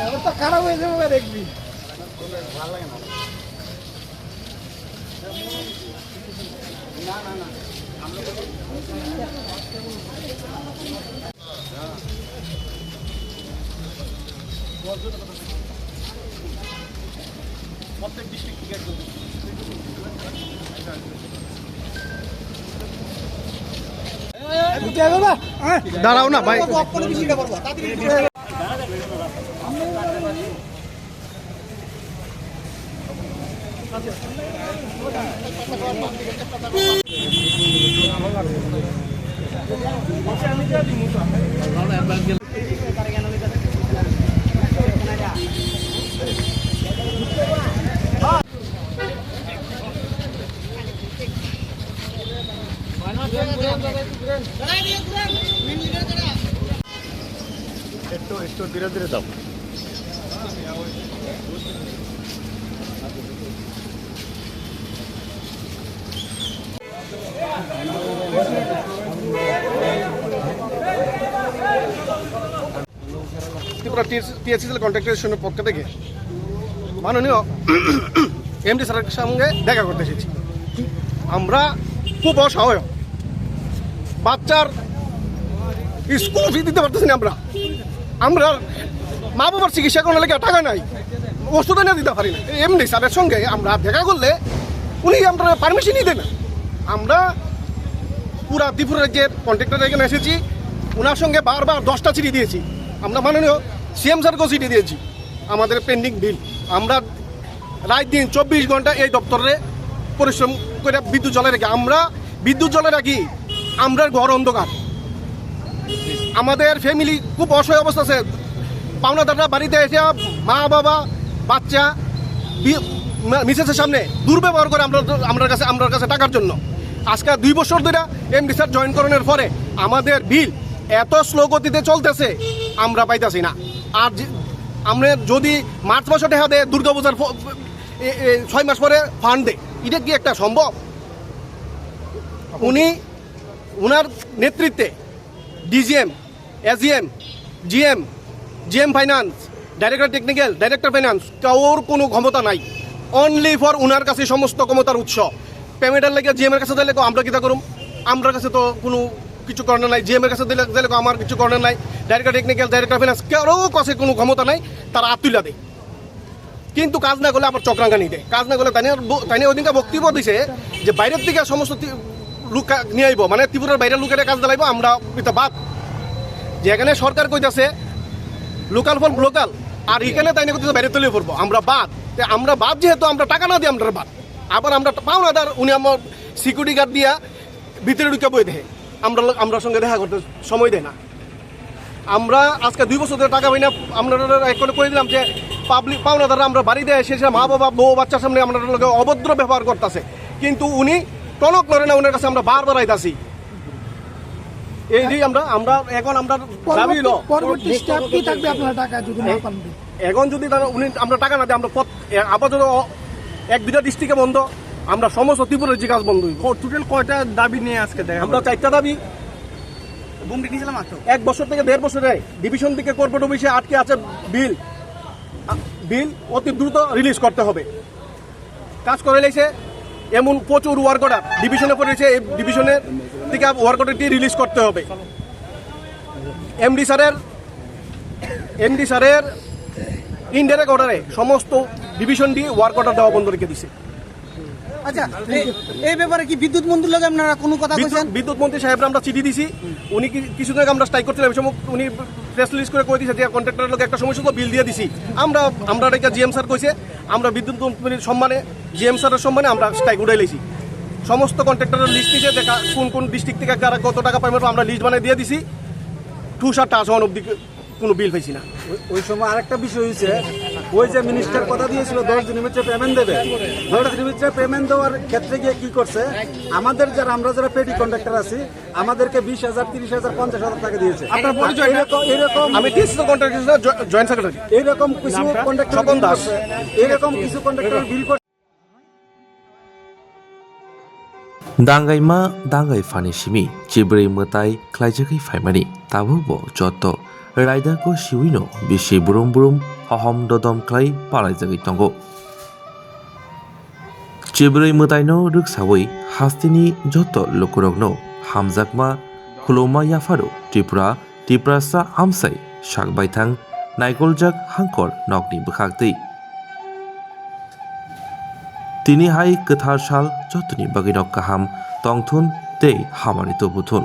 অবস্থা খারাপ হয়ে যাবে দেখবি। ভালো লাগে না। না না না প্রত্যেক ডিস্ট্রিক্ট থেকে একজন দাঁড়াও না ভাই। একটু ধীরে ধীরে যাও। ত্রিপুরা টিএসসিএল কন্ট্রাক্টরের পক্ষ থেকে মাননীয় এমডি স্যারের সঙ্গে দেখা করতে এসেছি। আমরা খুব অসহায়, বাচ্চার স্কুল ফি দিতে পারতেছি না। আমরা মা বাবার চিকিৎসা করার লেগে টাকা নাই, ওষুধ এনে দিতে পারি না। এমডি স্যারের সঙ্গে আমরা দেখা করলে উনি আমরা পারমিশনই দেন না। আমরা পুরা ত্রিপুরা রাজ্যের কন্ট্রাক্টর এখানে এসেছি, ওনার সঙ্গে বারবার 10টা চিঠি দিয়েছি। আমরা মাননীয় সিএম স্যারকেও চিঠি দিয়েছি আমাদের পেন্ডিং বিল। আমরা রাত দিন 24 ঘন্টা এই দপ্তরে পরিশ্রম করে বিদ্যুৎ জলে রাখি। আমরা বিদ্যুৎ জলে রাখি, আমরা ঘর অন্ধকার, আমাদের ফ্যামিলি খুব অসহায় অবস্থা আছে। পাওনাদাররা বাড়িতে এসে মা বাবা বাচ্চা মিসেসের সামনে দুর্ব্যবহার করে আমার কাছে টাকার জন্য। আজকে 2 বছর ধরে এমডি স্যার জয়েন করানোর পরে আমাদের বিল এত স্লো গতিতে চলতেছে, আমরা পাইতেছি না। আর আমরা যদি মার্চ মাসে টাকা দেয়, দুর্গাপূজার 6 মাস পরে ফান্ড দেয়, এটা কি একটা সম্ভব? উনি ওনার নেতৃত্বে DGM, SGM, GM finance, director technical, director finance, কারোর কোনো ক্ষমতা নাই। অনলি ফর ওনার কাছে সমস্ত ক্ষমতার উৎস। পেমেন্টের লেগে জিএমের কাছে দিলে আমরা কিতা করুম? আমার কাছে তো কোনো কিছু করার নাই। জিএমের কাছে দিলে আমার কিছু করার নাই। ডাইরেক্টর টেকনিক্যাল, ডাইরেক্টর ফাইন্যান্স, কারো কাছে কোনো ক্ষমতা নাই। তারা আতুলা দেয়, কিন্তু কাজ না করলে আমার চক্রাঙ্গানি দেয়। কাজ না করলে তাই ওদিনকে বক্তব্য দিছে যে বাইরের থেকে সমস্ত লোক নিয়ে আইব, মানে ত্রিপুরার বাইরের লোকের কাজ দিলাইব। আমরা এটা বাদ, যেখানে সরকার কইতাছে লোকাল ফর লোকাল, আর এখানে তাই না করতেছে বাইরে তুলে পড়বো। আমরা বাদ যেহেতু আমরা টাকা না দিই, আমরা বাদ। আবার আমরা পাওনাদার, উনি আমার সিকিউরিটি গার্ড দিয়া ভিতরে ঢুকে বই দেয়, আমরা সঙ্গে দেখা করতে সময় দেয় না। আমরা আজকে 2 বছর ধরে টাকা পাই না। আমরা করে দিলাম যে পাবলিক পাওনাদাররা আমরা বাড়িতে এসে মা বাবা বউ বাচ্চার সামনে আমরা অভদ্র ব্যবহার করতেছে, কিন্তু উনি টনক লড়ে না। ওনার কাছে আমরা বারবার আইতাছি। এই যে আমরা এখন আমরা পরবর্তী স্টেপ কি থাকবে আপনার টাকা যদি না পান? এখন যদি উনি আমরা টাকা না দিই, আমরা আপাতত 1-2টা ডিস্ট্রিক্টে বন্ধ, আমরা সমস্ত ত্রিপুরার যে কাজ বন্ধ। টোটাল কয়টা দাবি নিয়ে আজকে দেখা? আমরা 4টা দাবি। 1 বছর থেকে 1.5 বছরে ডিভিশন থেকে কর্পোরেট অফিসে আটকে আছে বিল অতি দ্রুত রিলিজ করতে হবে। কাজ করে লেগেছে এমন প্রচুর ওয়ার্ক অর্ডার ডিভিশনে পড়েছে, এই ডিভিশনের থেকে ওয়ার্ক অর্ডারটি রিলিজ করতে হবে। এমডি স্যারের ইনডাইরেক্ট অর্ডারে সমস্ত ডিভিশন দিয়ে ওয়ার্ক অর্ডার দেওয়া বন্ধ রেখে দিছে। আচ্ছা, এই ব্যাপারে কি বিদ্যুৎ মন্ত্রীর লগে আপনারা কোনো কথা বলছেন? বিদ্যুৎ মন্ত্রী সাহেবরা আমরা চিঠি দিছি। উনি কিছুদিন আগে আমরা স্ট্রাইক করছিলাম, উনি প্রেস রিলিজ করে কই দিয়েছে যে কন্ট্রাক্টরের লোক একটা সমস্যা তো বিল দিয়ে দিছি। আমরা এটা জিএম স্যার কইছে, আমরা বিদ্যুৎ মন্ত্রীর সম্মানে, জিএম স্যারের সম্মানে আমরা স্ট্রাইক উঠাই লেছি। সমস্ত কন্ট্রাক্টরের লিস্ট নিচে দেখা কোন ডিস্ট্রিক্ট থেকে কারা কত টাকা পাইবে আমরা লিস্ট বানিয়ে দিয়ে দিছি। ঠুসারটা আসন অব্দি কোনো বিল পাইছি না। ওই সময় আরেকটা বিষয় হয়েছে, ওই যে মিনিস্টার কথা দিয়েছিল 10 দিনের ভিতরে পেমেন্ট দেবে, 10 দিনের ভিতরে পেমেন্ট দেওয়ার ক্ষেত্রে গিয়ে কি করছে, আমাদের আমরা যারা পেটি কন্ডাক্টর আছি আমাদেরকে 20,000, 30,000, 50,000 টাকা দিয়েছে। আপনার পরিচয় এরকম আমি টিএসসি কন্ট্রাক্টর জয়েন্ট সেক্রেটারি। এরকম কিছু কন্ডাক্টর স্বপন দাস। এরকম কিছু কন্ডাক্টর বিল করছে। दांगाइमा दांगाइ फानि सिमि चिब्रै मताइ ख्लाइजाखै फाइमानि ताबो जत राइदाको सिविनो बिसि बुरुम बुरुम हहम ददम ख्लाइ पालाइजागै तंगो चिब्रै मताइनो रुकसावै हास्तिनि जत लोकरगनो हामजाकमा खुलौमा याफारो त्रिपुरा आमसाइ साकबायथां नाइगलजाक हांकर नकनि बोखागदै তিনি হাই गोथार साल जतनि बागैनो गाहाम तंथुन तै हामानि तो बुथुन